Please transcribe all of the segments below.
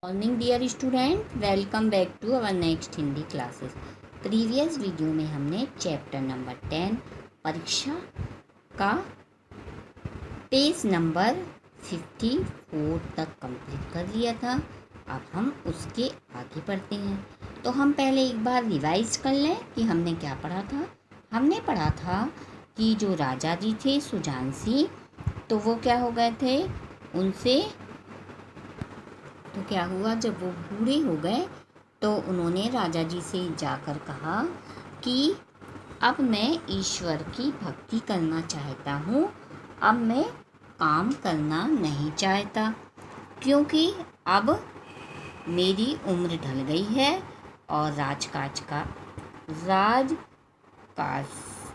Morning dear student, welcome back to our next Hindi classes. Previous video में हमने chapter number 10 परीक्षा का page number 54 तक कंप्लीट कर लिया था। अब हम उसके आगे बढ़ते हैं। तो हम पहले एक बार रिवाइज कर लें कि हमने क्या पढ़ा था। हमने पढ़ा था कि जो राजा जी थे सुजानसी, तो वो क्या हो गए थे, उनसे तो क्या हुआ, जब वो बूढ़े हो गए तो उन्होंने राजा जी से जाकर कहा कि अब मैं ईश्वर की भक्ति करना चाहता हूँ, अब मैं काम करना नहीं चाहता, क्योंकि अब मेरी उम्र ढल गई है और राजकाज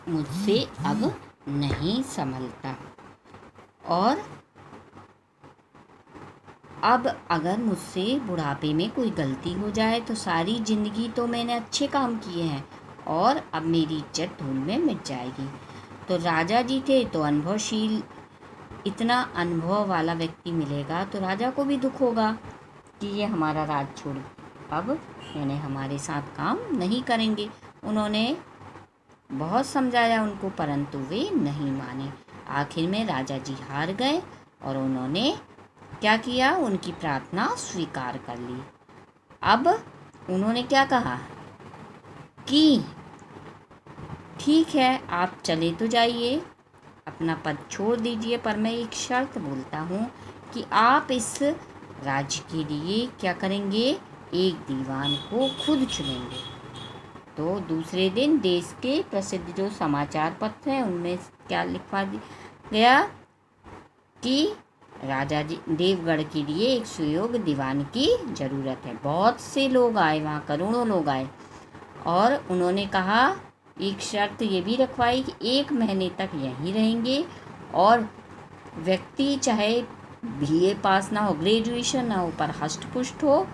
मुझसे अब नहीं संभलता, और अब अगर मुझसे बुढ़ापे में कोई गलती हो जाए तो सारी ज़िंदगी तो मैंने अच्छे काम किए हैं और अब मेरी इज्जत धूल में मिट जाएगी। तो राजा जी थे तो अनुभवशील, इतना अनुभव वाला व्यक्ति मिलेगा तो राजा को भी दुख होगा कि ये हमारा राज छोड़ अब यानी हमारे साथ काम नहीं करेंगे। उन्होंने बहुत समझाया उनको, परंतु वे नहीं माने। आखिर में राजा जी हार गए और उन्होंने क्या किया, उनकी प्रार्थना स्वीकार कर ली। अब उन्होंने क्या कहा कि ठीक है, आप चले तो जाइए, अपना पद छोड़ दीजिए, पर मैं एक शर्त बोलता हूँ कि आप इस राज्य के लिए क्या करेंगे, एक दीवान को खुद चुनेंगे। तो दूसरे दिन देश के प्रसिद्ध जो समाचार पत्र हैं उनमें क्या लिखवा गया कि राजा जी देवगढ़ के लिए एक सुयोग्य दीवान की ज़रूरत है। बहुत से लोग आए, वहाँ करोड़ों लोग आए, और उन्होंने कहा, एक शर्त ये भी रखवाई कि 1 महीने तक यहीं रहेंगे और व्यक्ति चाहे BA पास ना हो, ग्रेजुएशन ना हो, पर हष्ट पुष्ट हो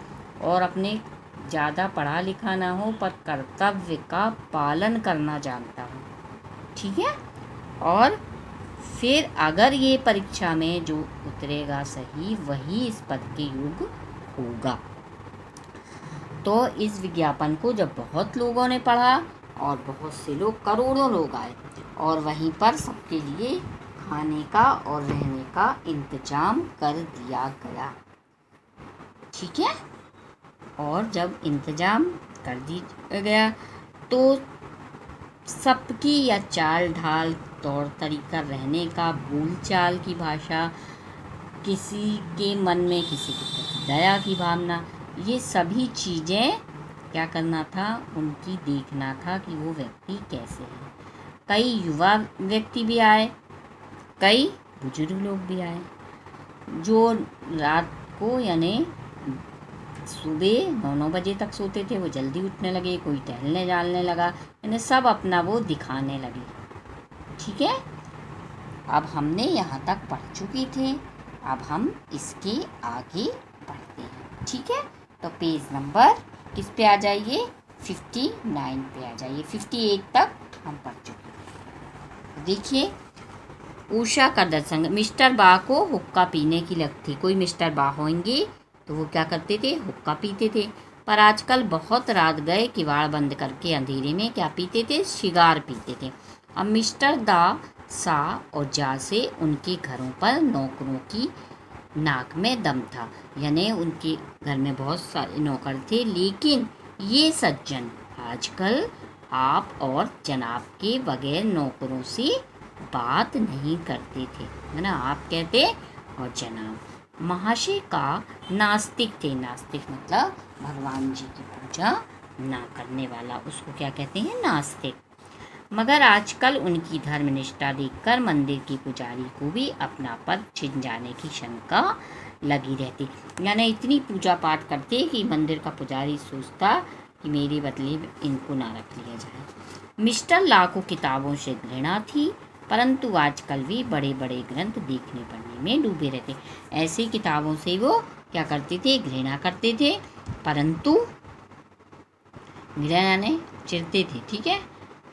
और अपने ज़्यादा पढ़ा लिखा ना हो, पर कर्तव्य का पालन करना जानता हो, ठीक है। और फिर अगर ये परीक्षा में जो उतरेगा सही, वही इस पद के योग्य होगा। तो इस विज्ञापन को जब बहुत लोगों ने पढ़ा और बहुत से लोग, करोड़ों लोग आए, और वहीं पर सबके लिए खाने का और रहने का इंतजाम कर दिया गया, ठीक है। और जब इंतजाम कर दिया गया तो सबकी या चाल ढाल, तौर तरीका, रहने का, बोल चाल की भाषा, किसी के मन में किसी के प्रति दया की भावना, ये सभी चीज़ें क्या करना था, उनकी देखना था कि वो व्यक्ति कैसे है। कई युवा व्यक्ति भी आए, कई बुजुर्ग लोग भी आए। जो रात को यानी सुबह 9 बजे तक सोते थे वो जल्दी उठने लगे, कोई टहलने जाने लगा, यानी सब अपना वो दिखाने लगे, ठीक है। अब हमने यहाँ तक पढ़ चुके थे, अब हम इसके आगे पढ़ते हैं, ठीक है। तो पेज नंबर किस पे आ जाइए, 59 पे आ जाइए। 58 तक हम पढ़ चुके हैं। देखिए, उषा का दर्शन। मिस्टर बा को हुक्का पीने की लत थी। कोई मिस्टर बा होंगे तो वो क्या करते थे, हुक्का पीते थे, पर आजकल बहुत रात गए किवाड़ बंद करके अंधेरे में क्या पीते थे, सिगार पीते थे। अब मिस्टर दा सा और जा से उनके घरों पर नौकरों की नाक में दम था, यानी उनके घर में बहुत सारे नौकर थे, लेकिन ये सज्जन आजकल आप और जनाब के बगैर नौकरों से बात नहीं करते थे, है ना, आप कहते और जनाब। महाशय का नास्तिक थे। नास्तिक मतलब भगवान जी की पूजा ना करने वाला, उसको क्या कहते हैं, नास्तिक। मगर आजकल उनकी धर्मनिष्ठा देखकर मंदिर के पुजारी को भी अपना पद छिन जाने की शंका लगी रहती, यानी इतनी पूजा पाठ करते कि मंदिर का पुजारी सोचता कि मेरे बदले इनको ना रख लिया जाए। मिस्टर ला को किताबों से घृणा थी, परंतु आजकल भी बड़े बड़े ग्रंथ देखने पढ़ने में डूबे रहते। ऐसी किताबों से वो क्या करते थे, घृणा करते थे, परंतु घृणा ने चिढ़ते थे, ठीक है,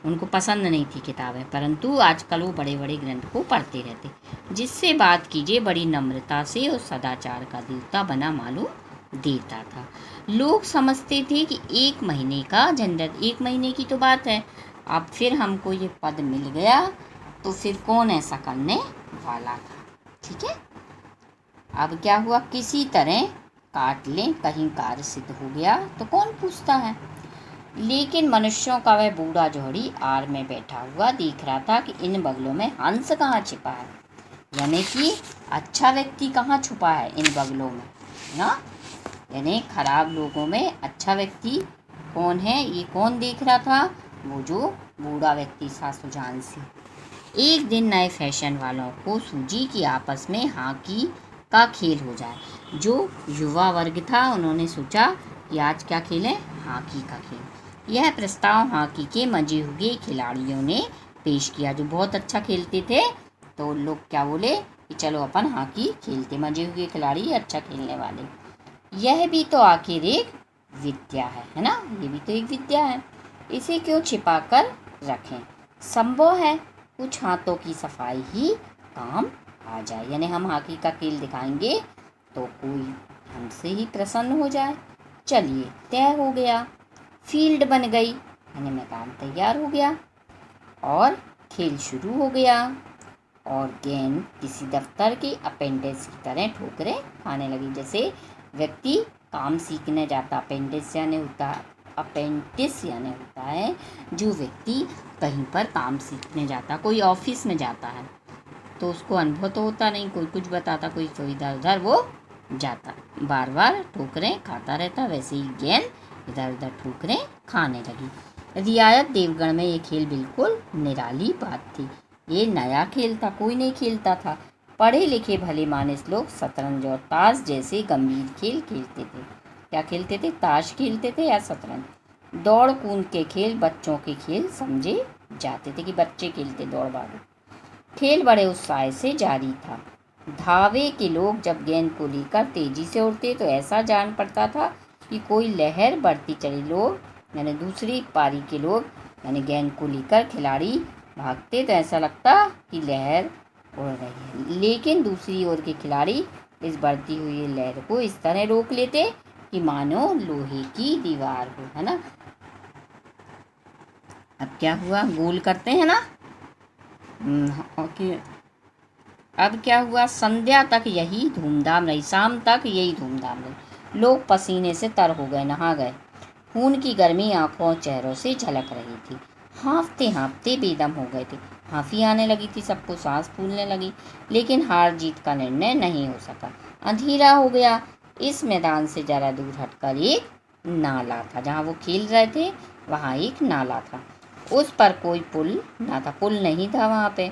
उनको पसंद नहीं थी किताबें, परंतु आजकल वो बड़े बड़े ग्रंथ को पढ़ते रहते। जिससे बात कीजिए बड़ी नम्रता से और सदाचार का देवता बना मालूम देता था। लोग समझते थे कि 1 महीने का झंझट, 1 महीने की तो बात है, अब फिर हमको ये पद मिल गया तो फिर कौन ऐसा करने वाला था। ठीक है, अब क्या हुआ, किसी तरह काट लें, कहीं कार्य सिद्ध हो गया तो कौन पूछता है। लेकिन मनुष्यों का वह बूढ़ा जोहड़ी आड़ में बैठा हुआ देख रहा था कि इन बगलों में हंस कहाँ छिपा है, यानी कि अच्छा व्यक्ति कहाँ छुपा है इन बगलों में ना, यानी खराब लोगों में अच्छा व्यक्ति कौन है, ये कौन देख रहा था, वो जो बूढ़ा व्यक्ति था सुजान सिंह। एक दिन नए फैशन वालों को सूझी कि आपस में हॉकी का खेल हो जाए। जो युवा वर्ग था उन्होंने सोचा कि आज क्या खेलें, हॉकी का खेल। यह प्रस्ताव हॉकी के मजे हुए खिलाड़ियों ने पेश किया, जो बहुत अच्छा खेलते थे। तो लोग क्या बोले कि चलो अपन हॉकी खेलते, मजे हुए खिलाड़ी, अच्छा खेलने वाले। यह भी तो आखिर एक विद्या है ना, ये भी तो एक विद्या है, इसे क्यों छिपा कर रखें। संभव है कुछ हाथों की सफाई ही काम आ जाए, यानी हम हॉकी का खेल दिखाएंगे तो कोई हमसे ही प्रसन्न हो जाए। चलिए, तय हो गया, फील्ड बन गई, यानी मैदान तैयार हो गया और खेल शुरू हो गया। और गेंद किसी दफ्तर के अपेंडिक्स की तरह ठोकरें खाने लगी। जैसे व्यक्ति काम सीखने जाता, अपेंडिक्स यानी होता है जो व्यक्ति कहीं पर काम सीखने जाता, कोई ऑफिस में जाता है तो उसको अनुभव तो होता नहीं, कोई कुछ बताता, कोई तो इधर उधर वो जाता, बार बार ठोकरें खाता रहता, वैसे ही गेंद इधर उधर ठोकरें खाने लगी। रियायत देवगढ़ में ये खेल बिल्कुल निराली बात थी, ये नया खेल था, कोई नहीं खेलता था। पढ़े लिखे भले मानस लोग शतरंज और ताश जैसे गंभीर खेल खेलते थे। क्या खेलते थे, ताश खेलते थे या शतरंज। दौड़ कूद के खेल बच्चों के खेल समझे जाते थे कि बच्चे खेलते दौड़ भागो। खेल बड़े उत्साह से जारी था। धावे के लोग जब गेंद को लेकर तेजी से उड़ते तो ऐसा जान पड़ता था कि कोई लहर बढ़ती चली। लोग यानी दूसरी पारी के लोग यानी गेंद को लेकर खिलाड़ी भागते तो ऐसा लगता कि लहर उड़ रही है, लेकिन दूसरी ओर के खिलाड़ी इस बढ़ती हुई लहर को इस तरह रोक लेते कि मानो लोहे की दीवार हो, है ना। अब क्या हुआ, गोल करते हैं ना, अब क्या हुआ, संध्या तक यही धूमधाम रही, शाम तक यही धूमधाम रही। लोग पसीने से तर हो गए, नहा गए, खून की गर्मी आंखों चेहरों से झलक रही थी। हाँफते हाँफते बेदम हो गए थे, हाँफी आने लगी थी, सबको सांस फूलने लगी, लेकिन हार जीत का निर्णय नहीं हो सका। अंधेरा हो गया। इस मैदान से जरा दूर हटकर एक नाला था, जहाँ वो खेल रहे थे वहाँ एक नाला था। उस पर कोई पुल ना था, पुल नहीं था वहाँ पे,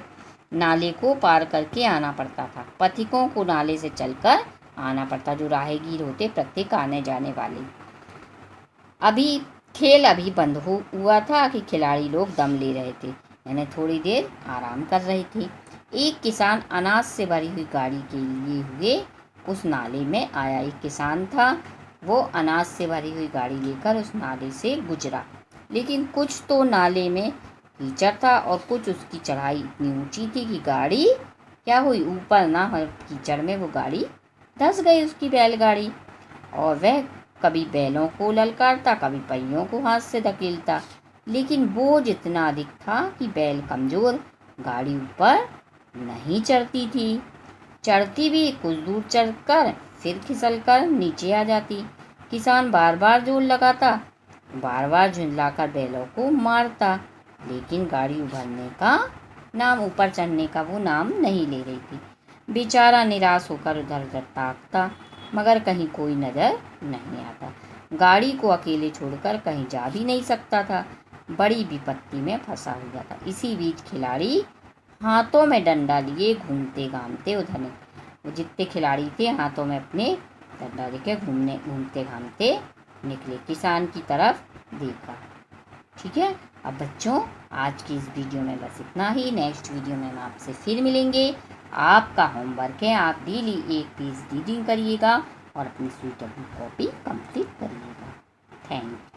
नाले को पार करके आना पड़ता था। पथिकों को नाले से चलकर आना पड़ता, जो राहगीर होते प्रत्येक आने जाने वाले। खेल अभी बंद हुआ था कि खिलाड़ी लोग दम ले रहे थे, यानी थोड़ी देर आराम कर रहे थे। एक किसान अनाज से भरी हुई गाड़ी के लिए हुए उस नाले में आया। एक किसान था, वो अनाज से भरी हुई गाड़ी लेकर उस नाले से गुजरा, लेकिन कुछ तो नाले में कीचड़ था और कुछ उसकी चढ़ाई इतनी ऊंची थी कि गाड़ी क्या हुई, ऊपर ना कीचड़ में वो गाड़ी धंस गई, उसकी बैलगाड़ी। और वह कभी बैलों को ललकारता, कभी पहियों को हाथ से धकेलता, लेकिन बोझ इतना अधिक था कि बैल कमजोर, गाड़ी ऊपर नहीं चढ़ती थी। चढ़ती भी कुछ दूर चढ़कर फिर फिसलकर नीचे आ जाती। किसान बार बार जोर लगाता, बार बार झुंझलाकर बैलों को मारता, लेकिन गाड़ी उभरने का नाम, ऊपर चढ़ने का वो नाम नहीं ले रही थी। बेचारा निराश होकर उधर उधर ताकता, मगर कहीं कोई नजर नहीं आता। गाड़ी को अकेले छोड़कर कहीं जा भी नहीं सकता था, बड़ी विपत्ति में फंसा हुआ था। इसी बीच खिलाड़ी हाथों में डंडा लिए घूमते घामते उधर वो जितने खिलाड़ी थे हाथों में अपने डंडा लेके घूमते घामते निकले, किसान की तरफ देखा। ठीक है, अब बच्चों आज की इस वीडियो में बस इतना ही। नेक्स्ट वीडियो में हम आपसे फिर मिलेंगे। आपका होमवर्क है, आप डेली 1 पेज रीडिंग करिएगा और अपनी स्वीटेबल कॉपी कंप्लीट करिएगा। Thank you.